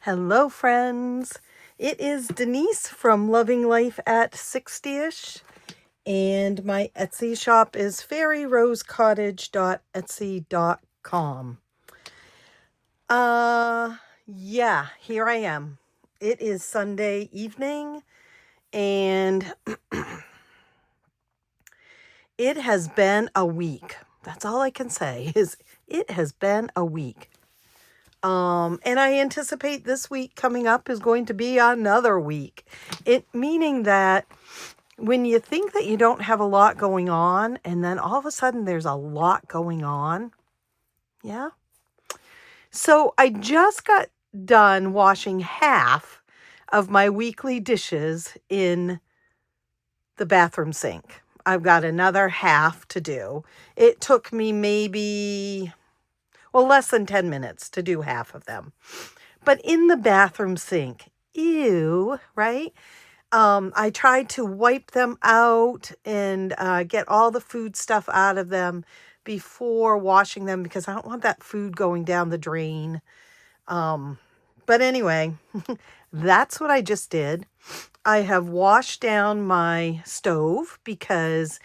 Hello, friends. It is Denise from Loving Life at 60ish, and my Etsy shop is fairyrosecottage.etsy.com. Yeah, here I am. It is Sunday evening, and it has been a week. That's all I can say is it has been a week. And I anticipate this week coming up is going to be another week. Meaning that when you think that you don't have a lot going on, and then all of a sudden there's a lot going on. Yeah. So I just got done washing half of my weekly dishes in the bathroom sink. I've got another half to do. It took me less than 10 minutes to do half of them. But in the bathroom sink, ew, right? I tried to wipe them out and get all the food stuff out of them before washing them because I don't want that food going down the drain. But anyway, that's what I just did. I have washed down my stove because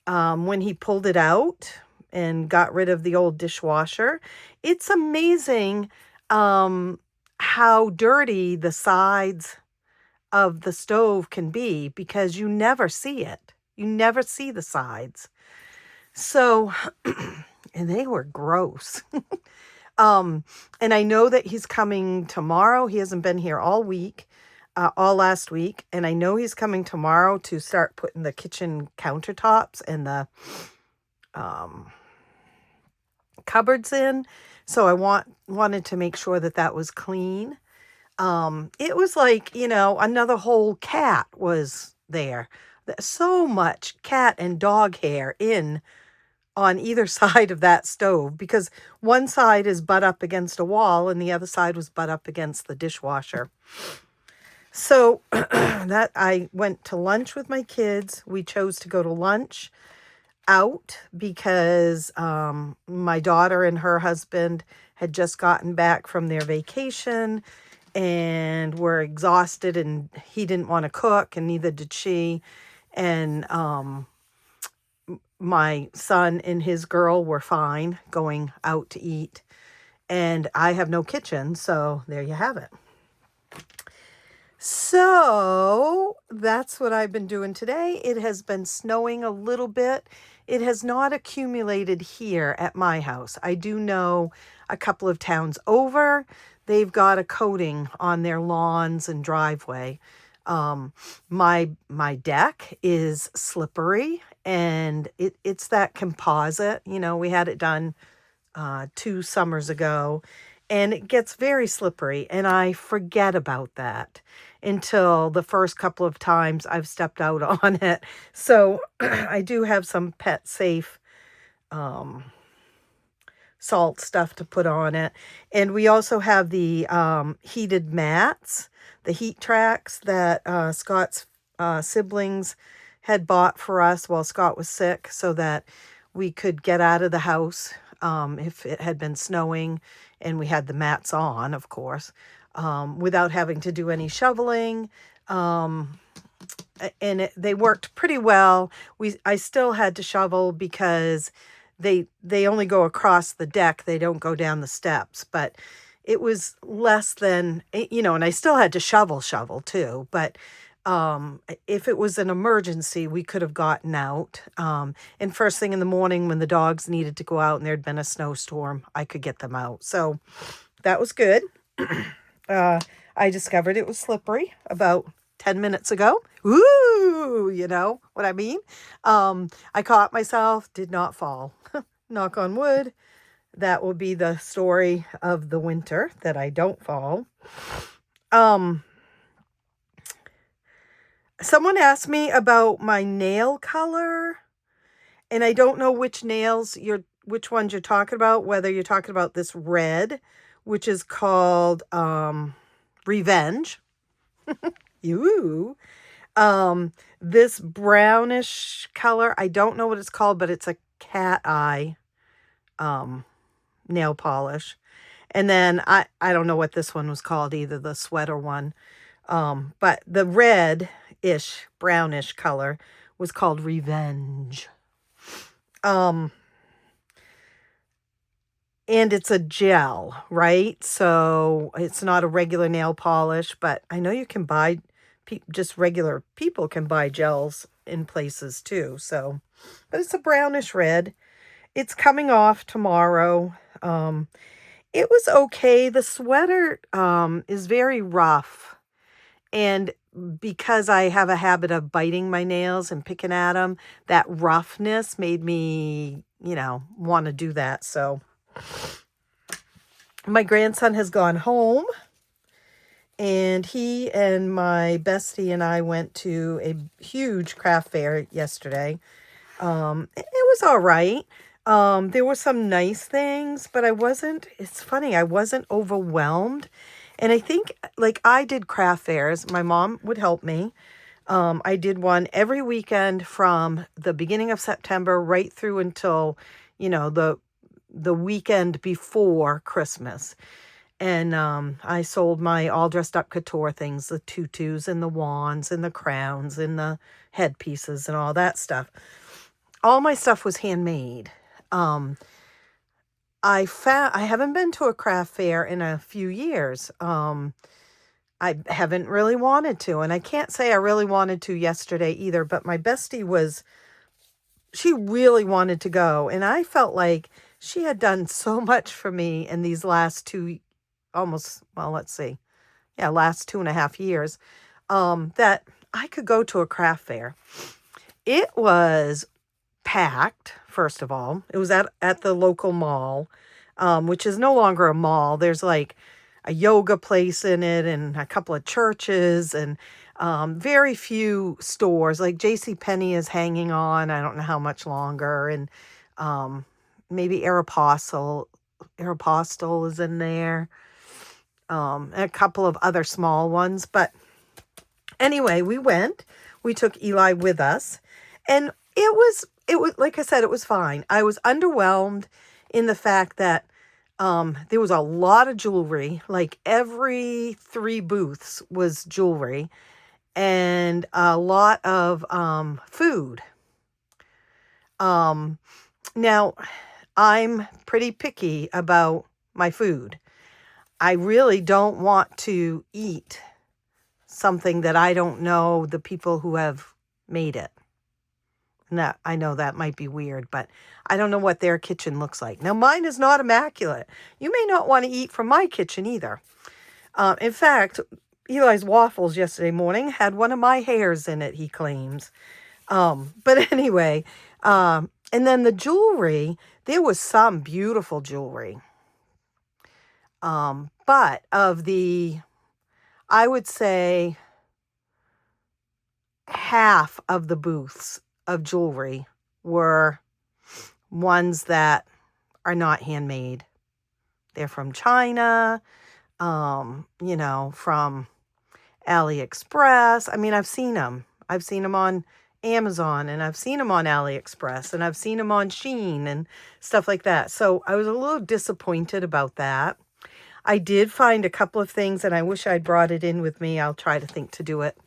when he pulled it out and got rid of the old dishwasher, it's amazing how dirty the sides of the stove can be because you never see it. You never see the sides. So, and they were gross. And I know that he's coming tomorrow. He hasn't been here all week, all last week. And I know he's coming tomorrow to start putting the kitchen countertops and the cupboards in. So I wanted to make sure that that was clean. It was like, another whole cat was there. So much cat and dog hair on either side of that stove because one side is butt up against a wall and the other side was butt up against the dishwasher. So that I went to lunch with my kids. We chose to go to lunch out because my daughter and her husband had just gotten back from their vacation and were exhausted, and he didn't want to cook and neither did she. And my son and his girl were fine going out to eat, and I have no kitchen, so there you have it. So that's what I've been doing today. It has been snowing a little bit. It has not accumulated here at my house. I do know a couple of towns over, they've got a coating on their lawns and driveway. My deck is slippery, and it's that composite. We had it done 2 summers ago, and it gets very slippery, and I forget about that until the first couple of times I've stepped out on it. So I do have some pet safe salt stuff to put on it. And we also have the heated mats, the heat tracks that Scott's siblings had bought for us while Scott was sick so that we could get out of the house if it had been snowing, and we had the mats on, of course, without having to do any shoveling. And they worked pretty well. I still had to shovel because they only go across the deck. They don't go down the steps, but it was less than, and I still had to shovel too, but if it was an emergency, we could have gotten out. And first thing in the morning when the dogs needed to go out and there'd been a snowstorm, I could get them out. So that was good. I discovered it was slippery about 10 minutes ago. Ooh, you know what I mean? I caught myself, did not fall. Knock on wood. That will be the story of the winter, that I don't fall. Someone asked me about my nail color, and I don't know which ones you're talking about, whether you're talking about this red, which is called Revenge. Ooh. This brownish color, I don't know what it's called, but it's a cat eye nail polish. And then I don't know what this one was called either, the sweater one. But the red-ish, brownish color was called Revenge. And it's a gel, right? So it's not a regular nail polish, but I know you can buy, just regular people can buy gels in places too. So, but it's a brownish red. It's coming off tomorrow. It was okay. The sweater is very rough. And because I have a habit of biting my nails and picking at them, that roughness made me, want to do that. So my grandson has gone home, and he and my bestie and I went to a huge craft fair yesterday. It was all right. There were some nice things, but it's funny, I wasn't overwhelmed. And I think, like, I did craft fairs. My mom would help me. I did one every weekend from the beginning of September right through until, the weekend before Christmas. And I sold my all dressed up couture things, the tutus and the wands and the crowns and the headpieces and all that stuff. All my stuff was handmade. I haven't been to a craft fair in a few years. I haven't really wanted to, and I can't say I really wanted to yesterday either, but my bestie she really wanted to go, and I felt like she had done so much for me in these last last 2.5 years, that I could go to a craft fair. It was packed, first of all. It was at the local mall, which is no longer a mall. There's like a yoga place in it and a couple of churches and very few stores. Like JCPenney is hanging on, I don't know how much longer. And maybe Aeropostale is in there. And a couple of other small ones. But anyway, we took Eli with us, and it was, like I said, it was fine. I was underwhelmed in the fact that there was a lot of jewelry. Like every 3 booths was jewelry, and a lot of food. Now, I'm pretty picky about my food. I really don't want to eat something that I don't know the people who have made it. Now, I know that might be weird, but I don't know what their kitchen looks like. Now, mine is not immaculate. You may not want to eat from my kitchen either. In fact, Eli's waffles yesterday morning had one of my hairs in it, he claims. But anyway, and then the jewelry, there was some beautiful jewelry. But I would say half of the booths of jewelry were ones that are not handmade. They're from China, from AliExpress. I mean, I've seen them. I've seen them on Amazon, and I've seen them on AliExpress, and I've seen them on Shein and stuff like that. So I was a little disappointed about that. I did find a couple of things, and I wish I'd brought it in with me. I'll try to think to do it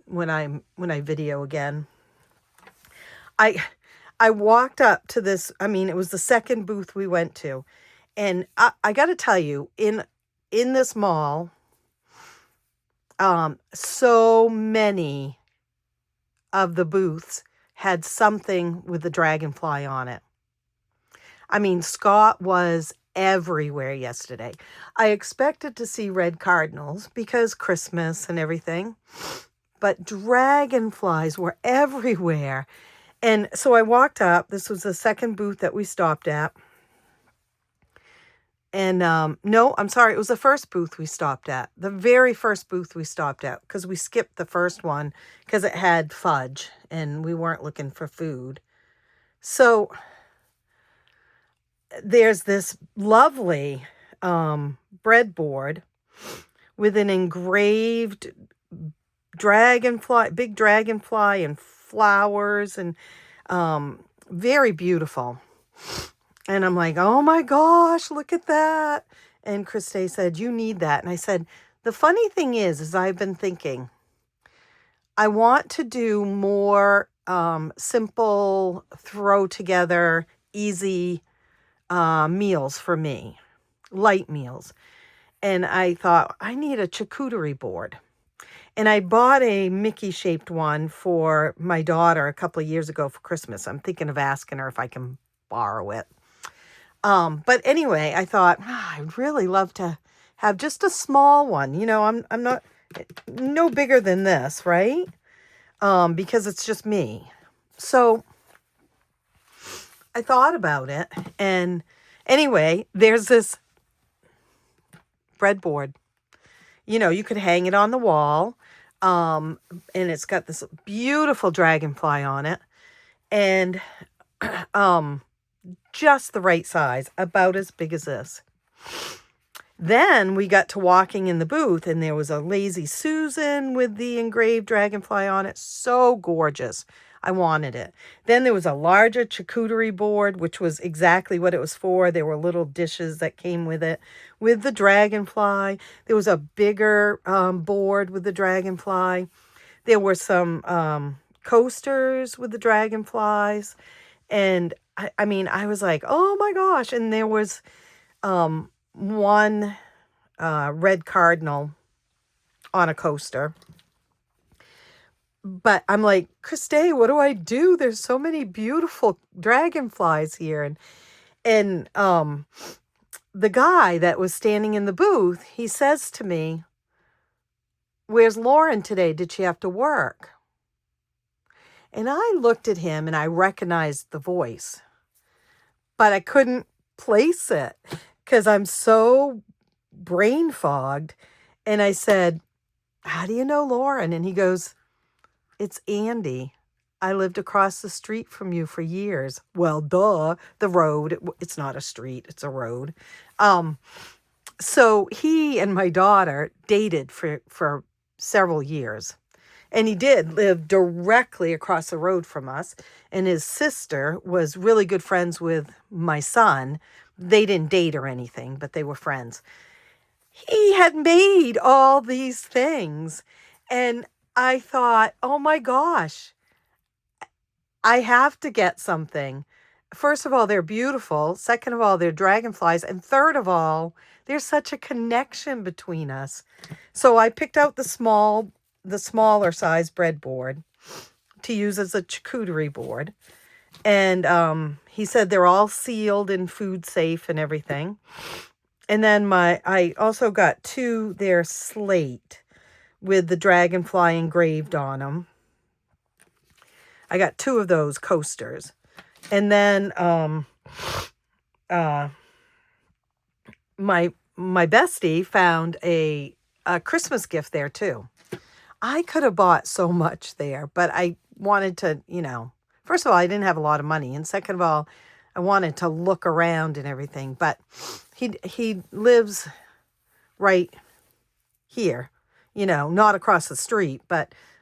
when I video again. I walked up to this. I mean, it was the second booth we went to, and I got to tell you, in this mall, so many of the booths had something with the dragonfly on it. I mean, Scott was everywhere yesterday. I expected to see red cardinals because Christmas and everything, but dragonflies were everywhere. And so I walked up. This was the second booth that we stopped at. And no, I'm sorry, it was the first booth we stopped at. The very first booth we stopped at, because we skipped the first one because it had fudge and we weren't looking for food. So there's this lovely breadboard with an engraved big dragonfly and flowers, and very beautiful. And I'm like, oh my gosh, look at that. And Christine said, you need that. And I said, the funny thing is I've been thinking, I want to do more simple, throw together, easy meals for me, light meals. And I thought, I need a charcuterie board. And I bought a Mickey shaped one for my daughter a couple of years ago for Christmas. I'm thinking of asking her if I can borrow it. But anyway, I thought, I'd really love to have just a small one. I'm not no bigger than this, right? Because it's just me. So I thought about it, and anyway, there's this breadboard. You could hang it on the wall, and it's got this beautiful dragonfly on it, and just the right size, about as big as this. Then we got to walking in the booth, and there was a Lazy Susan with the engraved dragonfly on it. So gorgeous. I wanted it. Then there was a larger charcuterie board, which was exactly what it was for. There were little dishes that came with it with the dragonfly. There was a bigger board with the dragonfly. There were some coasters with the dragonflies. And I mean, I was like, oh my gosh. And there was one red cardinal on a coaster. But I'm like, Christine, what do I do? There's so many beautiful dragonflies here. And the guy that was standing in the booth, he says to me, where's Lauren today? Did she have to work? And I looked at him and I recognized the voice, but I couldn't place it because I'm so brain fogged. And I said, how do you know Lauren? And he goes, it's Andy. I lived across the street from you for years. Well, duh, the road. It's not a street, it's a road. So he and my daughter dated for several years. And he did live directly across the road from us. And his sister was really good friends with my son. They didn't date or anything, but they were friends. He had made all these things. And I thought, oh my gosh, I have to get something. First of all, they're beautiful. Second of all, they're dragonflies. And third of all, there's such a connection between us. So I picked out the smaller size breadboard to use as a charcuterie board. And he said they're all sealed and food safe and everything. And then I also got two, they're slate with the dragonfly engraved on them. I got two of those coasters. And then my bestie found a Christmas gift there too. I could have bought so much there, but I wanted to, first of all, I didn't have a lot of money. And second of all, I wanted to look around and everything. But he lives right here, not across the street,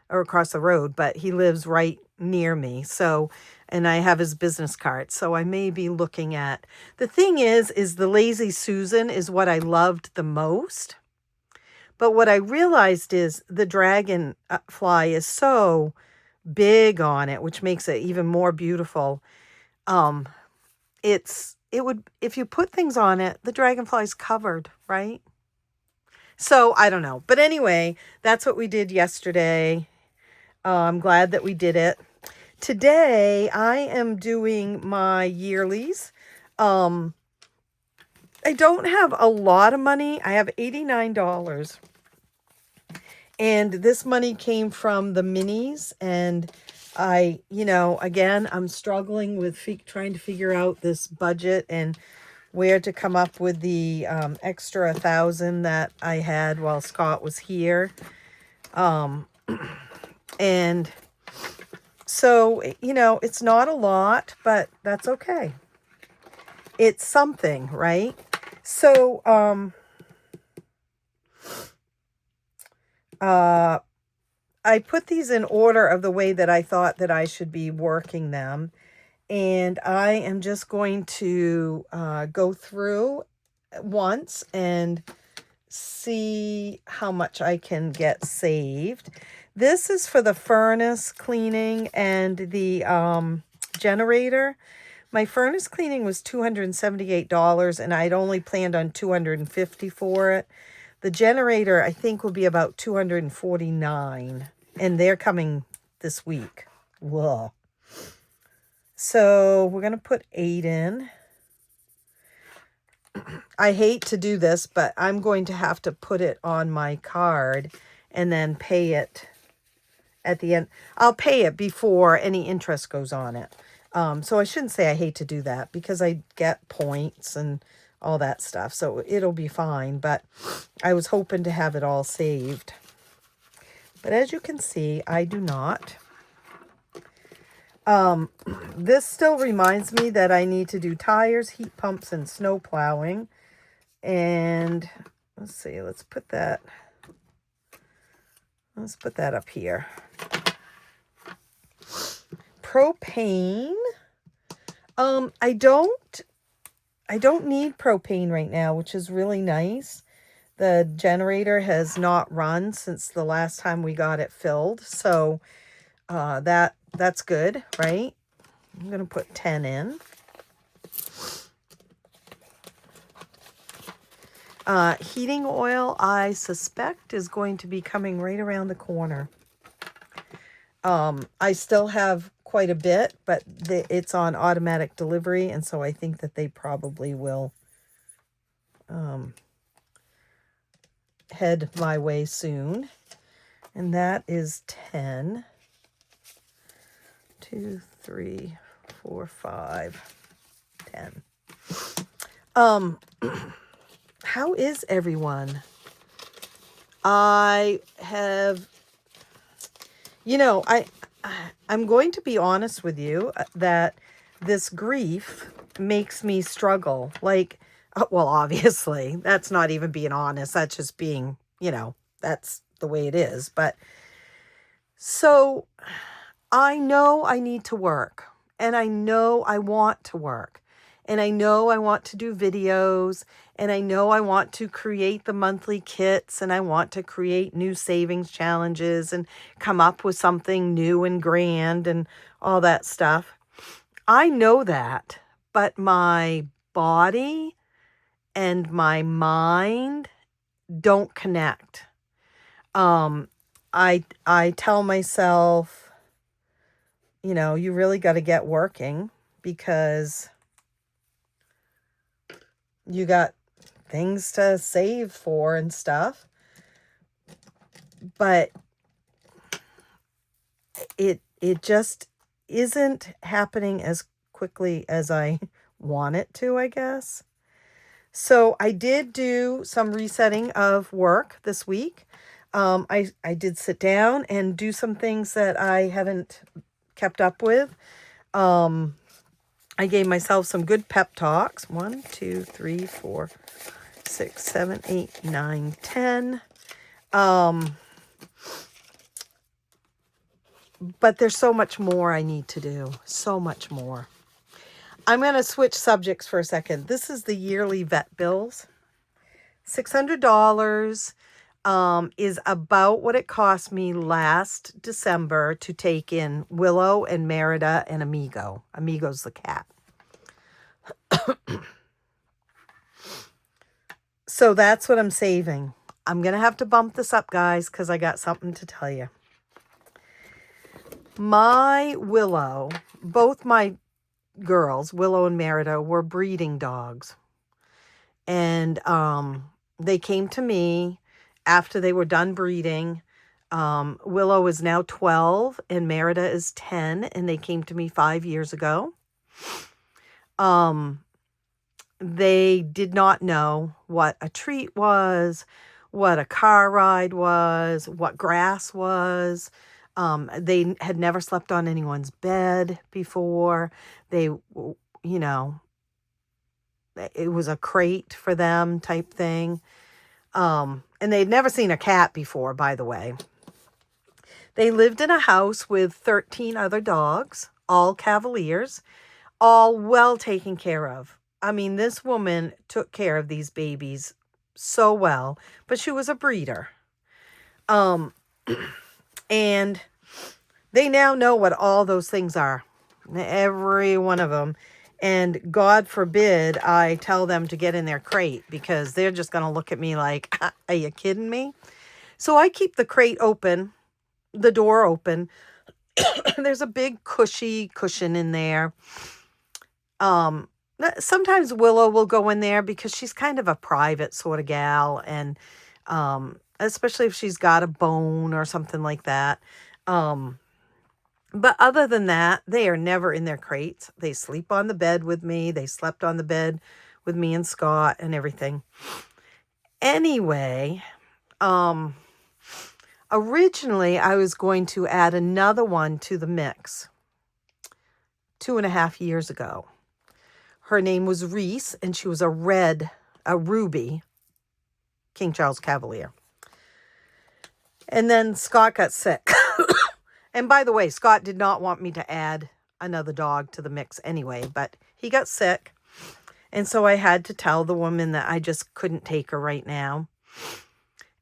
or across the road, but he lives right near me. So, and I have his business card. So I may be looking at, the thing is the Lazy Susan is what I loved the most. But what I realized is the dragonfly is so big on it, which makes it even more beautiful. If you put things on it, the dragonfly's covered, right? So I don't know. But anyway, that's what we did yesterday. I'm glad that we did it. Today, I am doing my yearlies. I don't have a lot of money. I have $89. And this money came from the minis. And I, again, I'm struggling with trying to figure out this budget and where to come up with the extra 1,000 that I had while Scott was here. And so, it's not a lot, but that's okay. It's something, right? So, I put these in order of the way that I thought that I should be working them. And I am just going to go through once and see how much I can get saved. This is for the furnace cleaning and the generator. My furnace cleaning was $278, and I'd only planned on $250 for it. The generator, I think, will be about $249, and they're coming this week. Whoa. So we're going to put 8 in. I hate to do this, but I'm going to have to put it on my card and then pay it at the end. I'll pay it before any interest goes on it. So I shouldn't say I hate to do that because I get points and all that stuff. So it'll be fine, but I was hoping to have it all saved. But as you can see, I do not. This still reminds me that I need to do tires, heat pumps, and snow plowing. And let's see, let's put that up here. Propane. I don't need propane right now, which is really nice. The generator has not run since the last time we got it filled. So that's good, right? I'm going to put 10 in. Heating oil, I suspect, is going to be coming right around the corner. I still have quite a bit, but it's on automatic delivery, and so I think that they probably will head my way soon. And that is 10. 2, 3, 4, 5, 10. How is everyone? I have, I'm going to be honest with you that this grief makes me struggle. Like, well, obviously, that's not even being honest. That's just being, that's the way it is. But so I know I need to work, and I know I want to work, and I know I want to do videos, and I know I want to create the monthly kits, and I want to create new savings challenges and come up with something new and grand and all that stuff. I know that, but my body and my mind don't connect. I tell myself, you really got to get working because you got things to save for and stuff. But it just isn't happening as quickly as I want it to, I guess. So I did do some resetting of work this week. I did sit down and do some things that I haven't kept up with. I gave myself some good pep talks. 1, 2, 3, 4, 6, 7, 8, 9, 10. But there's so much more I need to do. So much more. I'm going to switch subjects for a second. This is the yearly vet bills. $600 is about what it cost me last December to take in Willow and Merida and Amigo. Amigo's the cat. So that's what I'm saving. I'm going to have to bump this up, guys, because I got something to tell you. My Willow, both my girls, Willow and Merida, were breeding dogs. And they came to me after they were done breeding. Willow is now 12 and Merida is 10, and they came to me 5 years ago. They did not know what a treat was, what a car ride was, what grass was. They had never slept on anyone's bed before. They, it was a crate for them type thing. And they'd never seen a cat before, by the way. They lived in a house with 13 other dogs, all Cavaliers. all well taken care of. I mean, this woman took care of these babies so well, but she was a breeder. Um, and they now know what all those things are, every one of them. And God forbid I tell them to get in their crate, because they're just going to look at me like, are you kidding me? So I keep the crate open, the door open. There's a big cushy cushion in there. Sometimes Willow will go in there because she's kind of a private sort of gal, and especially if she's got a bone or something like that. But other than that, they are never in their crates. They sleep on the bed with me. They slept on the bed with me and Scott and everything. Anyway, originally I was going to add another one to the mix 2.5 years ago. Her name was Reese, and she was a ruby King Charles Cavalier. And then Scott got sick. And by the way, Scott did not want me to add another dog to the mix anyway, but he got sick. And so I had to tell the woman that I just couldn't take her right now.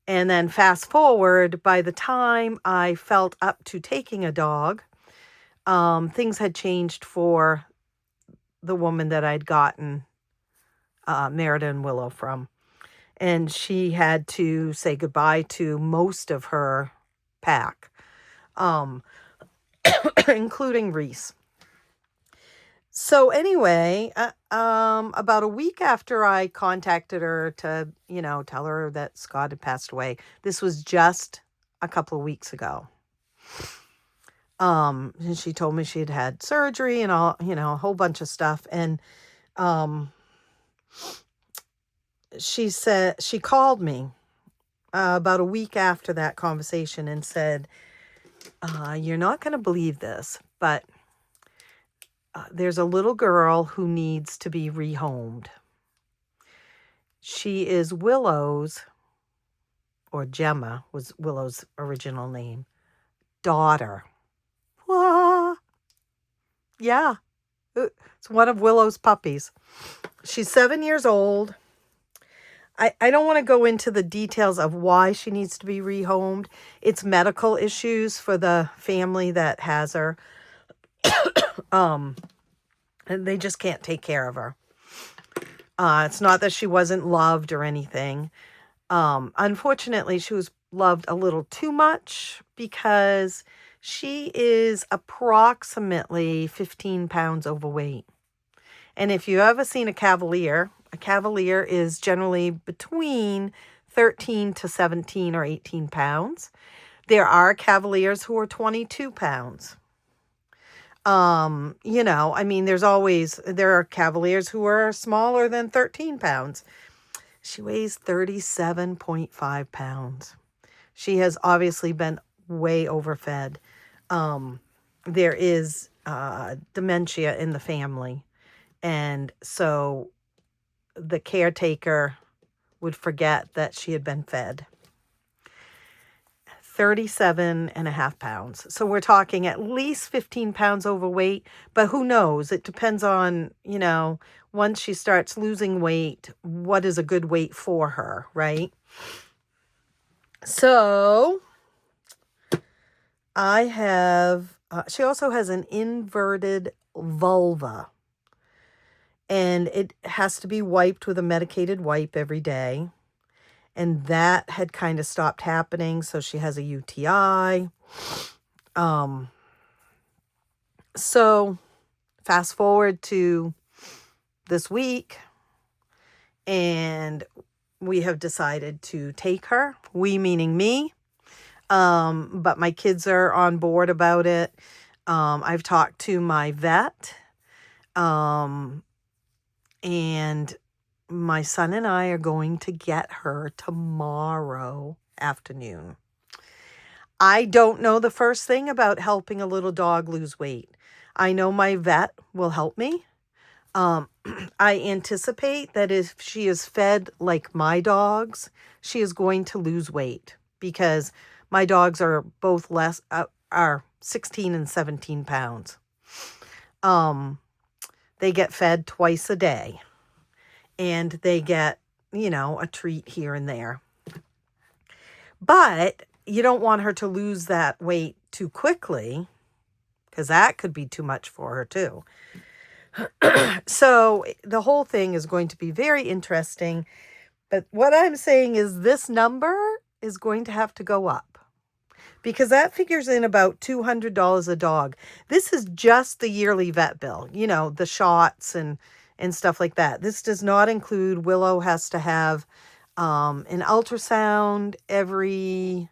And then fast forward, by the time I felt up to taking a dog, things had changed for the woman that I'd gotten Merida and Willow from. And she had to say goodbye to most of her pack, including Reese. So anyway, about a week after I contacted her to, tell her that Scott had passed away, this was just a couple of weeks ago. And she told me she had had surgery and all, a whole bunch of stuff. And she called me about a week after that conversation and said, you're not going to believe this, but there's a little girl who needs to be rehomed. She is Willow's, or Gemma was Willow's original name, daughter. Ah, yeah, it's one of Willow's puppies. She's 7 years old. I don't want to go into the details of why she needs to be rehomed. It's medical issues for the family that has her. And they just can't take care of her. It's not that she wasn't loved or anything. Unfortunately, she was loved a little too much because she is approximately 15 pounds overweight. And if you've ever seen a Cavalier is generally between 13 to 17 or 18 pounds. There are Cavaliers who are 22 pounds. There are Cavaliers who are smaller than 13 pounds. She weighs 37.5 pounds. She has obviously been way overfed. There is dementia in the family. And so the caretaker would forget that she had been fed. 37.5 pounds. So we're talking at least 15 pounds overweight, but who knows? It depends on, once she starts losing weight, what is a good weight for her, right? So she also has an inverted vulva. And it has to be wiped with a medicated wipe every day. And that had kind of stopped happening. So she has a UTI. So fast forward to this week. And we have decided to take her. We meaning me. But my kids are on board about it. I've talked to my vet. And my son and I are going to get her tomorrow afternoon. I don't know the first thing about helping a little dog lose weight. I know my vet will help me. I anticipate that if she is fed like my dogs, she is going to lose weight because my dogs are both are 16 and 17 pounds. they get fed twice a day, and they get, you know, a treat here and there. But you don't want her to lose that weight too quickly, because that could be too much for her too. So the whole thing is going to be very interesting. But what I'm saying is this number is going to have to go up, because that figures in about $200 a dog. This is just the yearly vet bill, you know, the shots and stuff like that. This does not include Willow has to have an ultrasound every,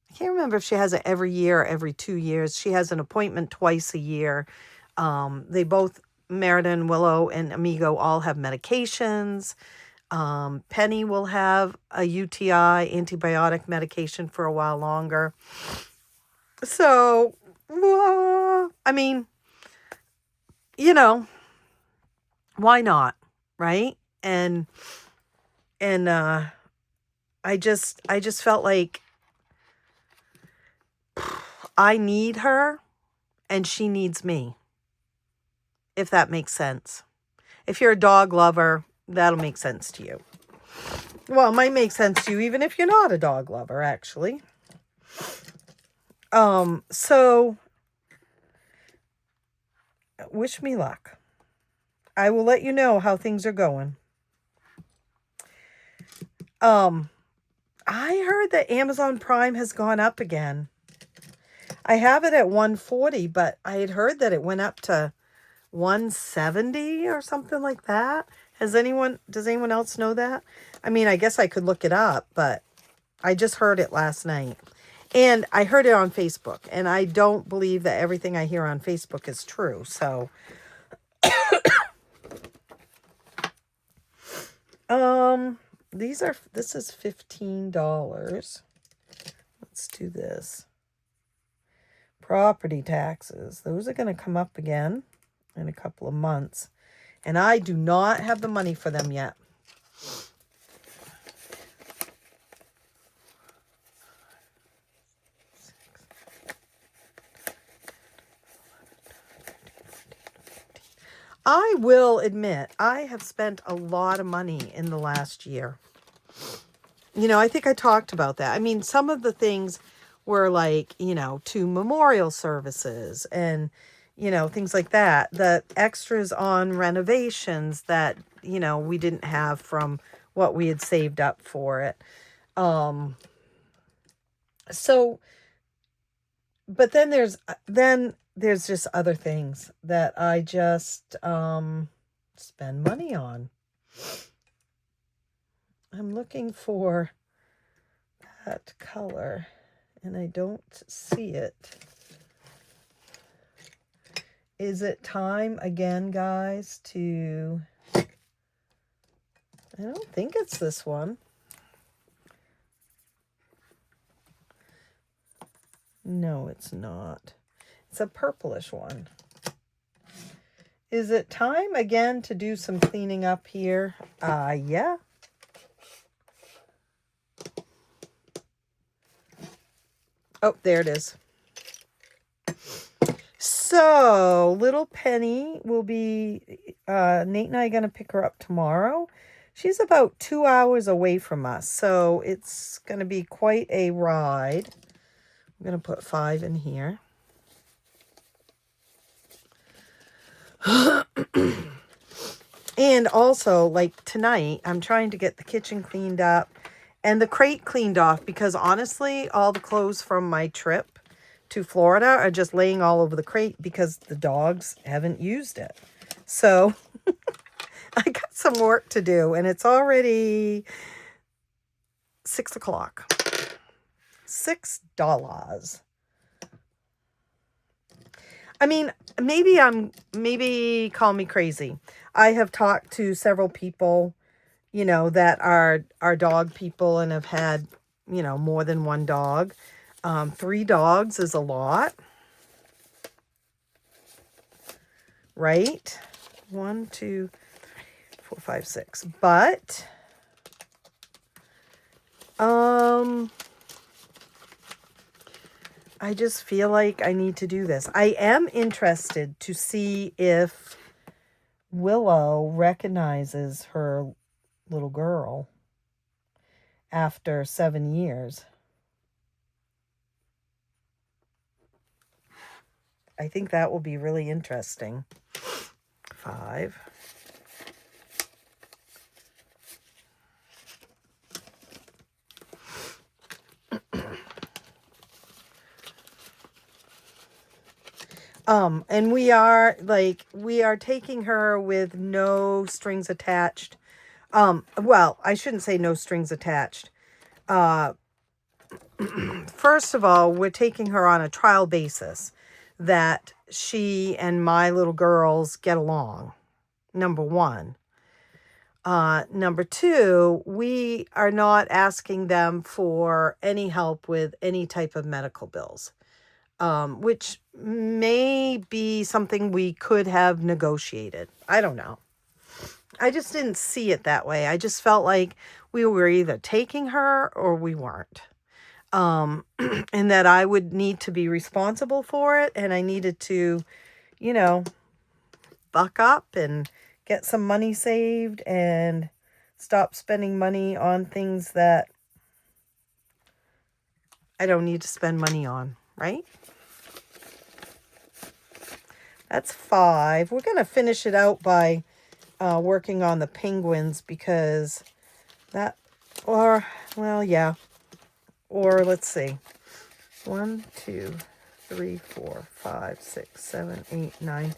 I can't remember if she has it every year or every 2 years. She has an appointment twice a year. They both, Merida and Willow and Amigo, all have medications. Penny will have a UTI antibiotic medication for a while longer. So, I mean, you know, why not, right? And I just felt like I need her and she needs me, if that makes sense. If you're a dog lover, that'll make sense to you. Well, it might make sense to you even if you're not a dog lover, actually. So wish me luck. I will let you know how things are going. I heard that Amazon Prime has gone up again. I have it at 140, but I had heard that it went up to 170 or something like that. Does anyone else know that? I mean, I guess I could look it up, but I just heard it last night. And I heard it on Facebook, and I don't believe that everything I hear on Facebook is true. So this is $15. Let's do this. Property taxes. Those are going to come up again in a couple of months. And I do not have the money for them yet. I will admit, I have spent a lot of money in the last year. You know, I think I talked about that. I mean, some of the things were like, you know, 2 memorial services and, you know, things like that. The extras on renovations that, you know, we didn't have from what we had saved up for it. So, but then there's just other things that I just spend money on. I'm looking for that color and I don't see it. Is it time again, guys, to... I don't think it's this one. No, it's not. It's a purplish one. Is it time again to do some cleaning up here? Yeah. Oh, there it is. So, little Penny will be, Nate and I are going to pick her up tomorrow. She's about 2 hours away from us, so it's going to be quite a ride. I'm going to put 5 in here. And also, like tonight, I'm trying to get the kitchen cleaned up and the crate cleaned off because honestly, all the clothes from my trip to Florida are just laying all over the crate because the dogs haven't used it. So I got some work to do and it's already 6 o'clock. $6. I mean, maybe call me crazy. I have talked to several people, you know, that are dog people and have had, you know, more than one dog. 3 dogs is a lot. Right? 1, 2, 3, 4, 5, 6. But, I just feel like I need to do this. I am interested to see if Willow recognizes her little girl after 7 years. I think that will be really interesting. 5. And we are taking her with no strings attached. Well, I shouldn't say no strings attached. First of all, we're taking her on a trial basis that she and my little girls get along. Number one. Number two, we are not asking them for any help with any type of medical bills, which may be something we could have negotiated. I don't know. I just didn't see it that way. I just felt like we were either taking her or we weren't. And that I would need to be responsible for it, and I needed to, buck up and get some money saved and stop spending money on things that I don't need to spend money on, right? That's 5. We're going to finish it out by working on the penguins because or let's see. 1, 2, 3, 4, 5, 6, 7, 8, 9.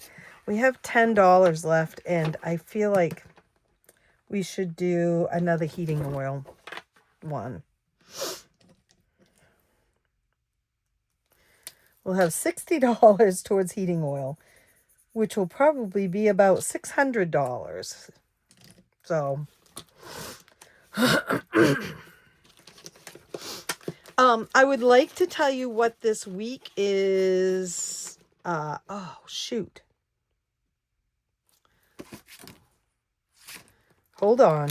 We have $10 left, and I feel like we should do another heating oil one. We'll have $60 towards heating oil, which will probably be about $600. So, I would like to tell you what this week is. Oh, shoot. Hold on.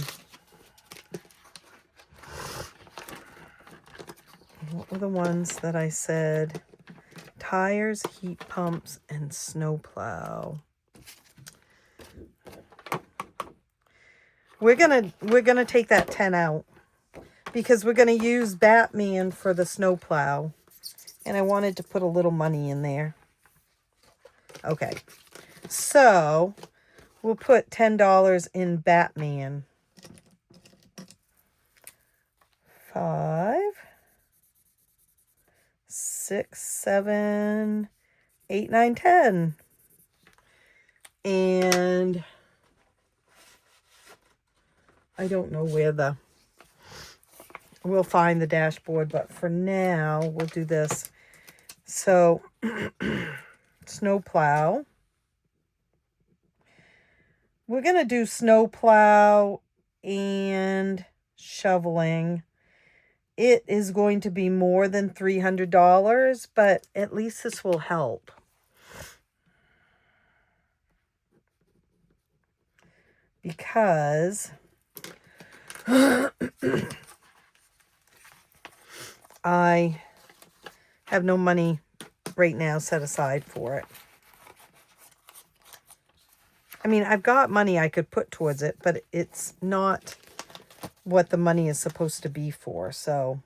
What were the ones that I said? Tires, heat pumps, and snowplow. We're gonna take that 10 out because we're gonna use Batman for the snowplow, and I wanted to put a little money in there. Okay, so we'll put $10 in Batman. 5, 6, 7, 8, 9, 10. And I don't know where we'll find the dashboard, but for now, we'll do this. So, snowplow. We're going to do snowplow and shoveling. It is going to be more than $300, but at least this will help. Because I have no money right now set aside for it. I mean, I've got money I could put towards it, but it's not what the money is supposed to be for. So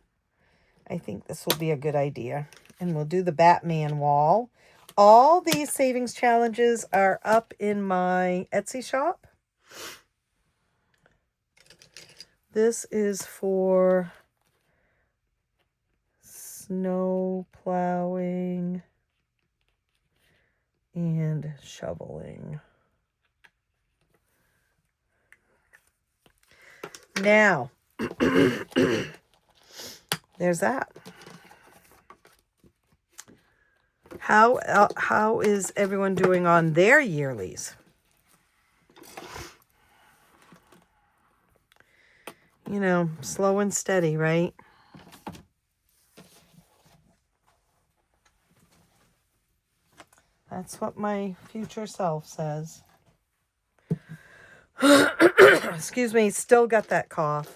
I think this will be a good idea. And we'll do the Batman wall. All these savings challenges are up in my Etsy shop. This is for snow plowing and shoveling. Now, there's that. How is everyone doing on their yearlies? Slow and steady, right? That's what my future self says. Excuse me, still got that cough.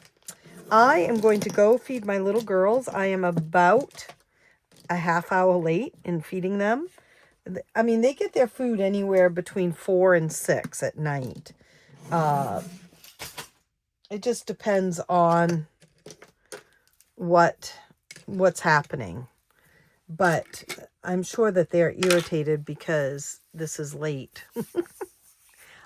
I am going to go feed my little girls. I am about a half hour late in feeding them. I mean, they get their food anywhere between 4 and 6 at night. It just depends on what's happening. But I'm sure that they're irritated because this is late.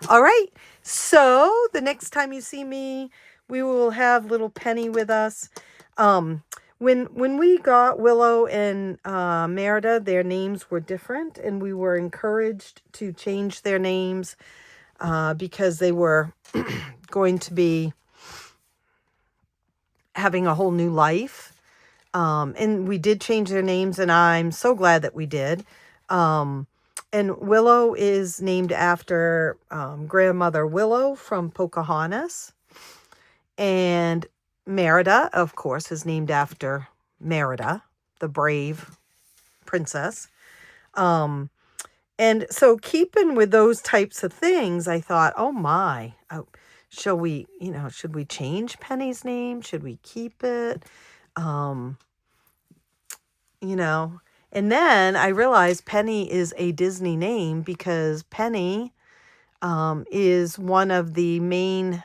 All right. So the next time you see me, we will have little Penny with us. When we got Willow and Merida, their names were different, and we were encouraged to change their names because they were going to be having a whole new life. And we did change their names, and I'm so glad that we did. And Willow is named after Grandmother Willow from Pocahontas. And Merida, of course, is named after Merida, the brave princess. And so keeping with those types of things, I thought, oh my, should we change Penny's name? Should we keep it? And then I realized Penny is a Disney name because Penny is one of the main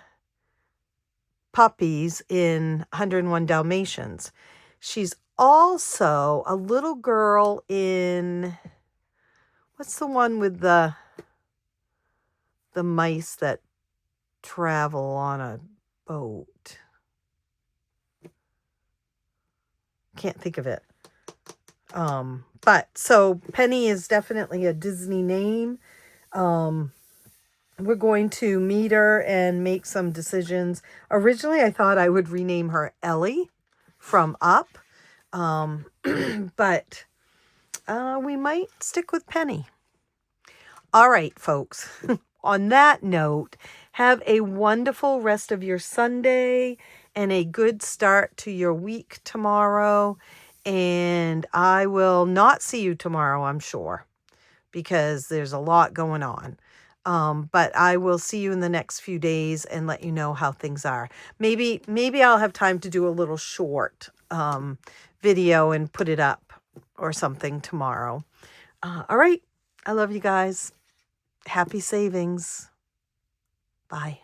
puppies in 101 Dalmatians. She's also a little girl in, what's the one with the mice that travel on a boat? Can't think of it. But so Penny is definitely a Disney name. We're going to meet her and make some decisions. Originally, I thought I would rename her Ellie from Up. But we might stick with Penny. All right, folks. On that note, have a wonderful rest of your Sunday and a good start to your week tomorrow. And I will not see you tomorrow, I'm sure, because there's a lot going on. But I will see you in the next few days and let you know how things are. Maybe I'll have time to do a little short video and put it up or something tomorrow. All right. I love you guys. Happy savings. Bye.